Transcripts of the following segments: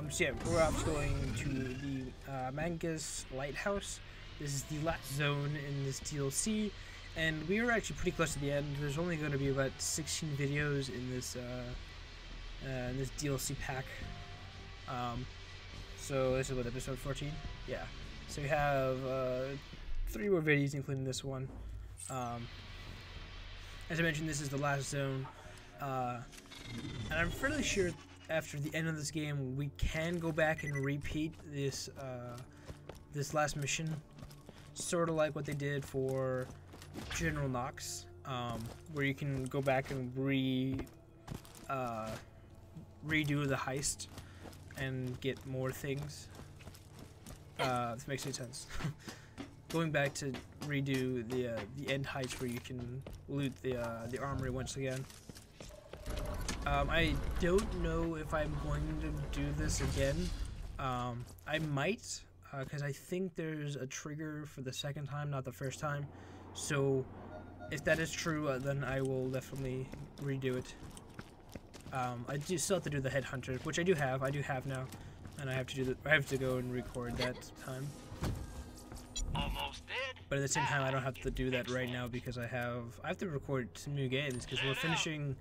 So yeah, we're off going to the Mangus Lighthouse. This is the last zone in this DLC, and we were actually pretty close to the end. There's only going to be about 16 videos in this DLC pack. So this is what, episode 14? Yeah. So we have 3 more videos, including this one. As I mentioned, this is the last zone, and I'm fairly sure after the end of this game we can go back and repeat this this last mission, sort of like what they did for General Knox, where you can go back and redo the heist and get more things. This makes any sense. Going back to redo the end heights where you can loot the armory once again. I don't know if I'm going to do this again. I might, because I think there's a trigger for the second time, not the first time. So if that is true, then I will definitely redo it. I do still have to do the headhunter, which I do have now, and I have to go and record that time. Almost dead. But at the same time, I don't have to do that right now because I have to record some new games because we're finishing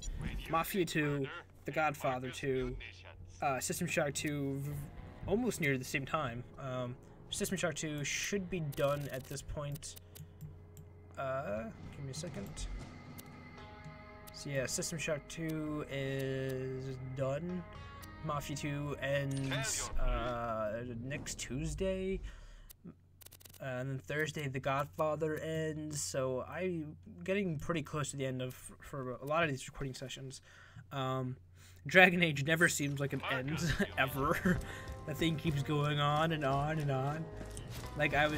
Mafia 2, The Godfather 2, System Shock 2, almost near the same time. System Shock 2 should be done at this point. Give me a second. So yeah, System Shock 2 is done. Mafia 2 ends next Tuesday. And then Thursday, The Godfather ends. So I'm getting pretty close to the end for a lot of these recording sessions. Dragon Age never seems like an end ever. That thing keeps going on and on and on. Like I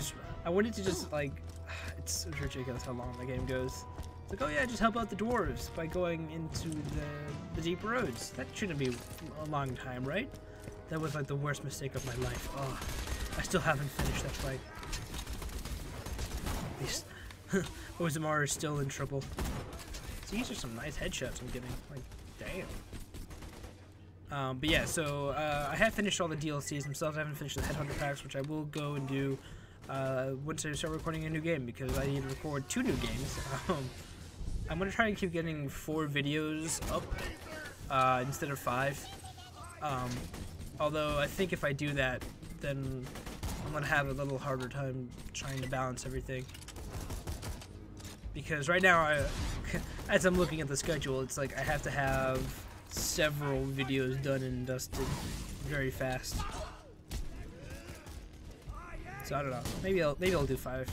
wanted to just like, it's ridiculous how long the game goes. It's like, oh yeah, just help out the dwarves by going into the deep roads. That shouldn't be a long time, right? That was like the worst mistake of my life. Oh, I still haven't finished that fight. Ozamar is still in trouble. So these are some nice headshots I'm getting. Like, damn. But yeah, so I have finished all the DLCs themselves. I haven't finished the Headhunter packs, which I will go and do once I start recording a new game because I need to record 2 new games. I'm gonna try and keep getting 4 videos up instead of 5. Although I think if I do that, then I'm gonna have a little harder time trying to balance everything. Because right now, as I'm looking at the schedule, it's like I have to have several videos done and dusted very fast. So I don't know. Maybe I'll do 5.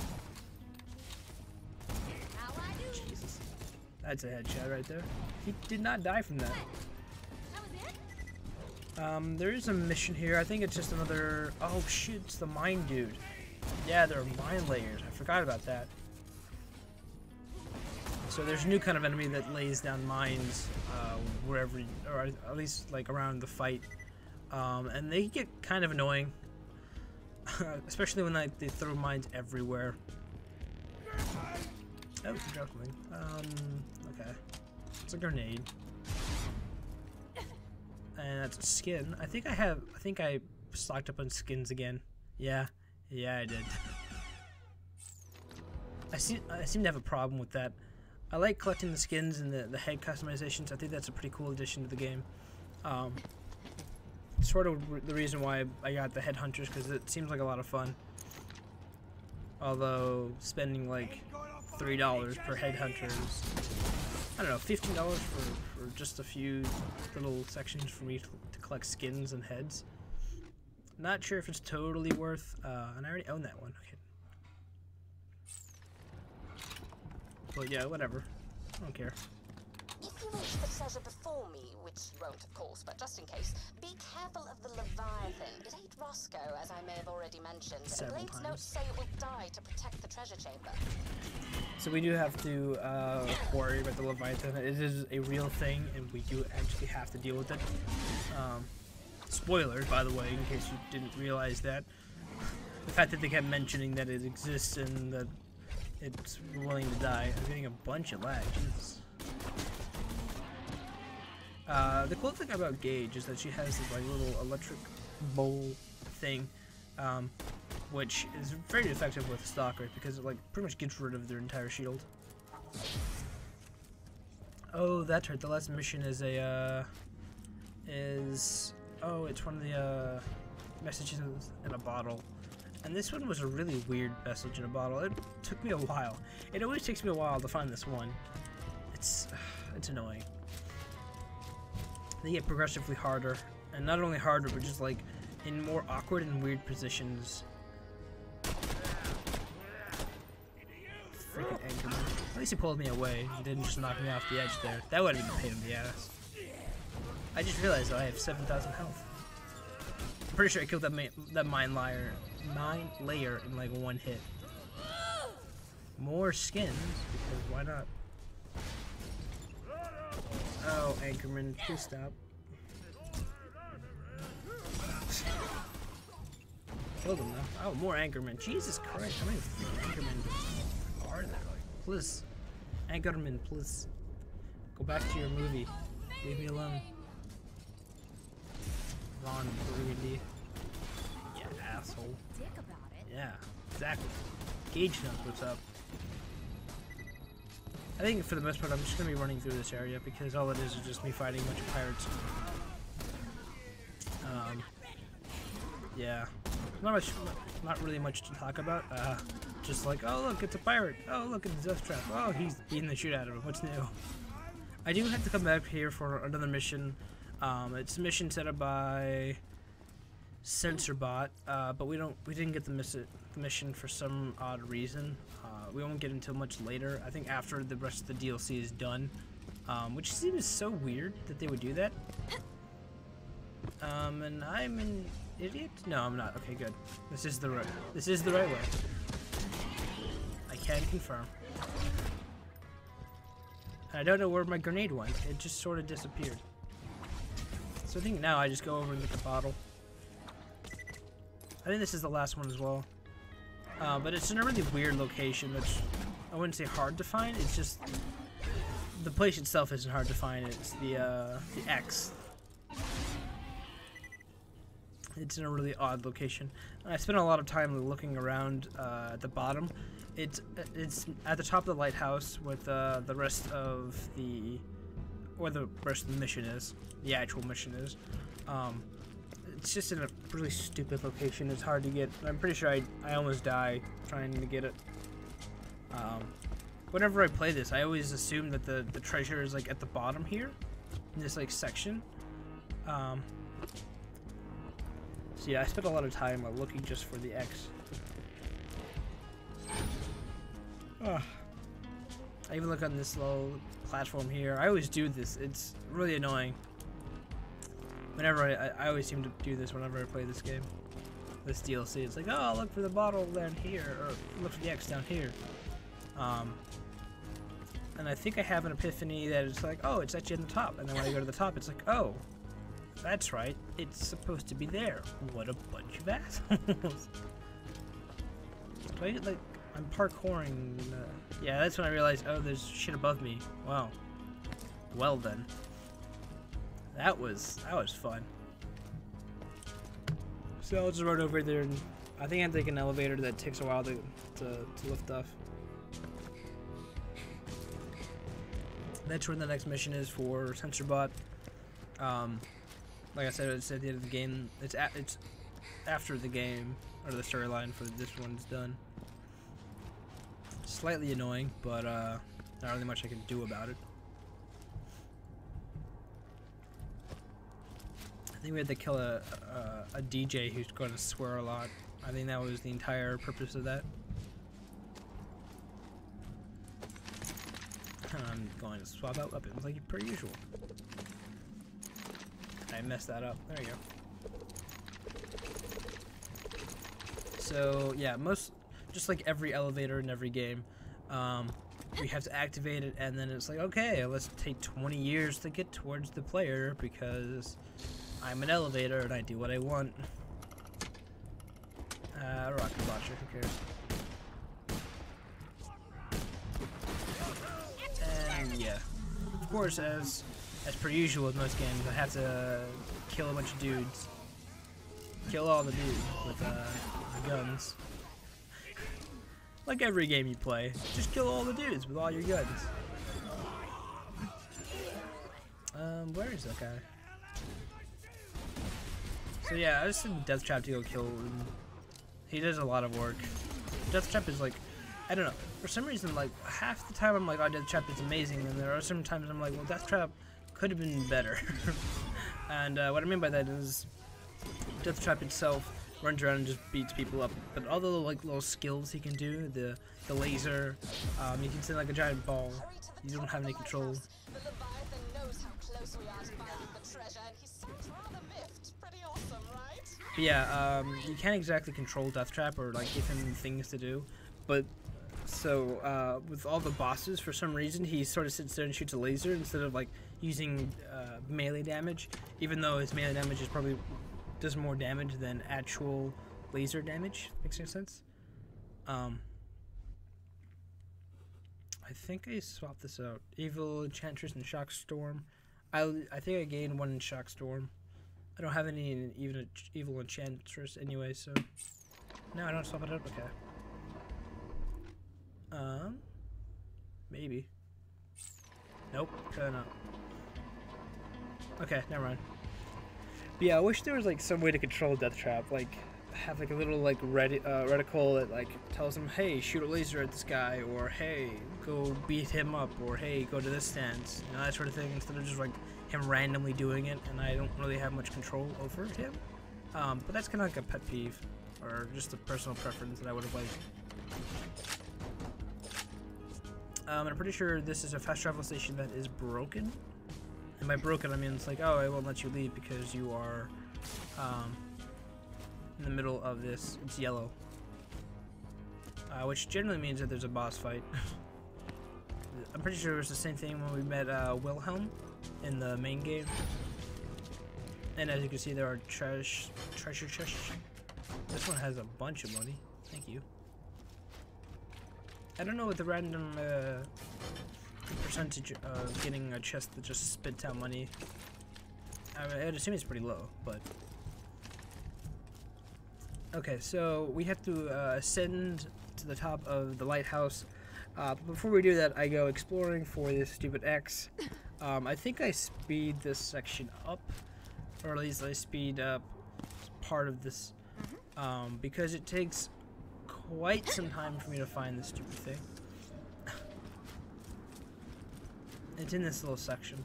Jesus, that's a headshot right there. He did not die from that. There is a mission here. I think it's just another. Oh shit! It's the mine dude. Yeah, there are mine layers. I forgot about that. So there's a new kind of enemy that lays down mines wherever, or at least like around the fight, and they get kind of annoying, especially when they throw mines everywhere. Oh, juggling. Okay, it's a grenade, and that's a skin. I think I stocked up on skins again. Yeah, I did. I seem to have a problem with that. I like collecting the skins and the head customizations. I think that's a pretty cool addition to the game. Sort of the reason why I got the headhunters, because it seems like a lot of fun. Although spending like $3 per headhunters, I don't know, $15 for just a few little sections for me to collect skins and heads. Not sure if it's totally worth. And I already own that one. Okay. But yeah, whatever. I don't care. If you reach the treasure before me, which you won't of course, but just in case, be careful of the Leviathan. It ain't Roscoe, as I may have already mentioned. Several Blade's times. notes say it will die to protect the treasure chamber. So we do have to worry about the Leviathan. It is a real thing, and we do actually have to deal with it. Spoilers, by the way, in case you didn't realize that. The fact that they kept mentioning that it exists and that it's willing to die. I'm getting a bunch of lag. Jesus. The cool thing about Gage is that she has this like little electric bowl thing, which is very effective with stalkers because it like pretty much gets rid of their entire shield. Oh, that's right. The last mission is a oh, it's one of the messages in a bottle. And this one was a really weird message in a bottle. It took me a while. It always takes me a while to find this one. It's annoying. They get progressively harder, and not only harder, but just like in more awkward and weird positions. Freaking Anchorman. At least he pulled me away and didn't just knock me off the edge there. That would have been a pain in the ass. I just realized I have 7,000 health. I'm pretty sure I killed that mine layer in like one hit. More skins, because why not? Oh, Anchorman, please stop. Killed him though. Oh, more Anchorman. Jesus Christ, how many Anchorman are there? Please. Anchorman, please. Go back to your movie. Leave me alone. Ron Burgundy. Yeah, asshole. Yeah, exactly. Gage knows what's up. I think for the most part I'm just going to be running through this area because all it is just me fighting a bunch of pirates. Yeah. Not really much to talk about. Just like, oh look, it's a pirate. Oh look, it's a death trap. Oh, he's beating the shit out of him. What's new? I do have to come back here for another mission. It's a mission set up by Censorbot, but we didn't get the mission for some odd reason. We won't get until much later. I think after the rest of the DLC is done, which seems so weird that they would do that. And I'm an idiot? No, I'm not. Okay, good. This is the right way. I can confirm. And I don't know where my grenade went. It just sort of disappeared. So I think now I just go over and get the bottle. I think this is the last one as well. But it's in a really weird location that's, I wouldn't say hard to find, it's just, the place itself isn't hard to find, it's the X. It's in a really odd location. And I spent a lot of time looking around at the bottom. It's at the top of the lighthouse with the rest of the, or the rest of the mission is, the actual mission is. It's just in a really stupid location. It's hard to get. I'm pretty sure I almost die trying to get it. Whenever I play this, I always assume that the treasure is like at the bottom here, in this like section. So yeah, I spent a lot of time looking just for the X. I even look on this little platform here. I always do this. It's really annoying. Whenever I always seem to do this whenever I play this game. This DLC. It's like, oh, I'll look for the bottle down here, or look for the X down here. And I think I have an epiphany that it's like, oh, it's actually on the top. And then when I go to the top, it's like, oh, that's right. It's supposed to be there. What a bunch of assholes. I'm parkouring. Yeah, that's when I realized, oh, there's shit above me. Wow. Well then. That was fun. So I'll just run over there, and I think I'm taking an elevator that takes a while to lift off. That's where the next mission is for Censorbot. Like I said, it's at the end of the game. It's after the game, or the storyline for this one's done. Slightly annoying, but not really much I can do about it. I think we had to kill a DJ who's going to swear a lot. I think that was the entire purpose of that. I'm going to swap out weapons like per usual. I messed that up. There you go. So yeah, just like every elevator in every game, we have to activate it, and then it's like, okay, let's take 20 years to get towards the player because I'm an elevator and I do what I want. Rocket launcher, who cares? And yeah, of course, as per usual with most games, I have to kill a bunch of dudes. kill all the dudes with guns. Like every game you play, just kill all the dudes with all your guns. Where is that guy? So yeah, I just sent Death Trap to go kill him. He does a lot of work. Death Trap is like, I don't know, for some reason, like, half the time I'm like, oh, Death Trap is amazing, and there are some times I'm like, well, Death Trap could have been better. And what I mean by that is, Death Trap itself runs around and just beats people up, but all the like little skills he can do, the laser, you can send like a giant ball, you don't have any control. The Leviathan knows how close we are to finding the treasure, and he sounds rather miffed. Pretty awesome, right? But yeah, you can't exactly control Death Trap or like give him things to do, but so with all the bosses, for some reason he sort of sits there and shoots a laser instead of like using melee damage, even though his melee damage is probably does more damage than actual laser damage. Makes any sense? I think I swapped this out. Evil Enchantress and Shock Storm. I think I gained one in Shock Storm. I don't have any in Evil Enchantress anyway, so no, I don't swap it up. Okay. Maybe. Nope, kinda not. Okay, never mind. But yeah, I wish there was like some way to control Death Trap, like have like a little like reticle that like tells him, hey, shoot a laser at this guy, or hey, go beat him up, or hey, go to this stance, you know, that sort of thing, instead of just like him randomly doing it, and I don't really have much control over him. But that's kind of like a pet peeve, or just a personal preference that I would have liked. And I'm pretty sure this is a fast travel station that is broken. And by broken, I mean it's like, oh, I won't let you leave because you are in the middle of this. It's yellow. Which generally means that there's a boss fight. I'm pretty sure it was the same thing when we met Wilhelm in the main game. And as you can see, there are treasure chests. This one has a bunch of money. Thank you. I don't know what the random percentage of getting a chest that just spits out money. I'd assume it's pretty low, but okay. So we have to ascend to the top of the lighthouse. But before we do that, I go exploring for this stupid X. I think I speed this section up, or at least I speed up part of this, because it takes quite some time for me to find this stupid thing. It's in this little section.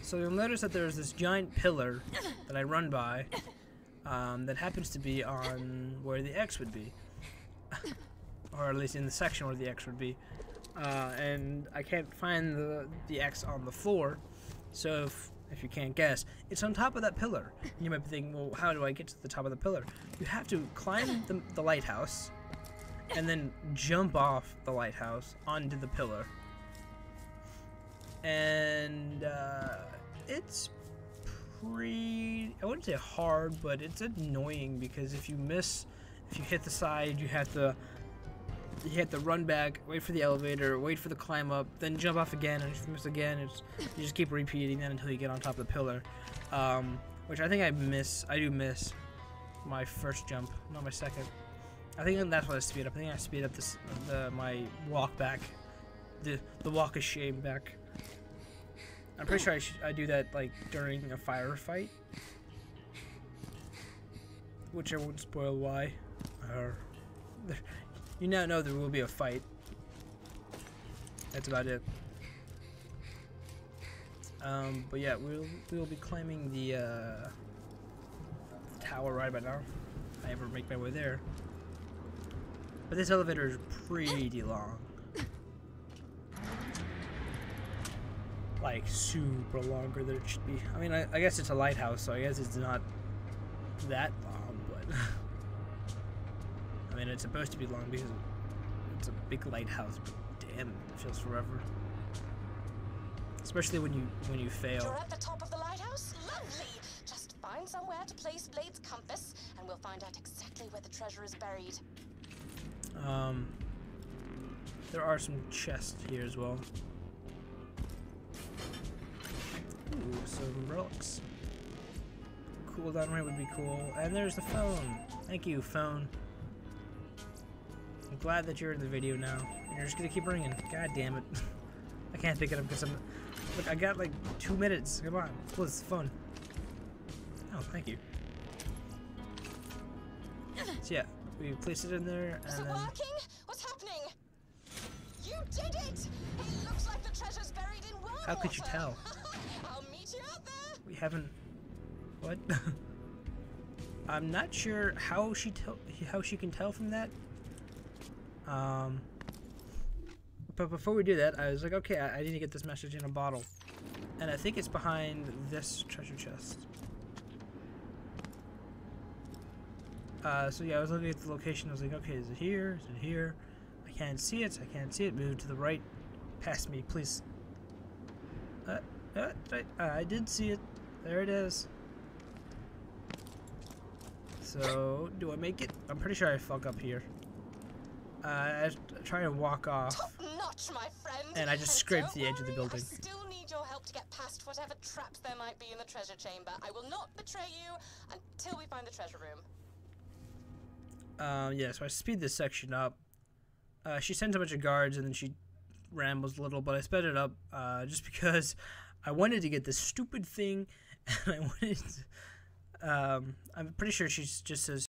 So you'll notice that there's this giant pillar that I run by, that happens to be on where the X would be. Or at least in the section where the X would be. And I can't find the X on the floor, so if you can't guess, it's on top of that pillar. You might be thinking, well, how do I get to the top of the pillar? You have to climb the lighthouse, and then jump off the lighthouse onto the pillar. And it's pretty, I wouldn't say hard, but it's annoying because if you miss, if you hit the side, you have to run back, wait for the elevator, wait for the climb up, then jump off again, and if you miss again, you just keep repeating that until you get on top of the pillar. Which I think I do miss my first jump, not my second. I think that's what I speed up. I think I speed up my walk back, the walk of shame back. I'm pretty sure I do that like during a firefight, which I won't spoil why. You now know there will be a fight. That's about it. But yeah, we'll be climbing the tower right about now. If I ever make my way there. But this elevator is pretty long. Like super longer than it should be. I mean, I guess it's a lighthouse, so I guess it's not that long, but I mean, it's supposed to be long because it's a big lighthouse, but damn, it feels forever. Especially when you fail. You're at the top of the lighthouse? Lovely! Just find somewhere to place Blade's compass, and we'll find out exactly where the treasure is buried. There are some chests here as well. Ooh, some relics. cooldown rate would be cool. And there's the phone. Thank you, phone. I'm glad that you're in the video now. You're just gonna keep ringing. God damn it. I can't pick it up because I'm... Look, I got like 2 minutes. Come on. Well, it's fun. Oh, thank you. So yeah, we place it in there and Is it then... working? What's happening? You did it! It looks like the treasure's buried in worm How could you water. tell? I'll meet you out there. We haven't... What? I'm not sure how she can tell from that. But before we do that, I was like, okay, I need to get this message in a bottle. And I think it's behind this treasure chest. So yeah, I was looking at the location. I was like, okay, is it here? Is it here? I can't see it. I can't see it. Move to the right. Past me, please. I did see it. There it is. So, do I make it? I'm pretty sure I fuck up here. I try and walk off. Top notch, my friend. And I just scraped the edge of the building. I still need your help to get past whatever traps there might be in the treasure chamber. I will not betray you until we find the treasure room. Yeah, so I speed this section up. She sends a bunch of guards and then she rambles a little, but I sped it up just because I wanted to get this stupid thing, and I wanted to, I'm pretty sure she just says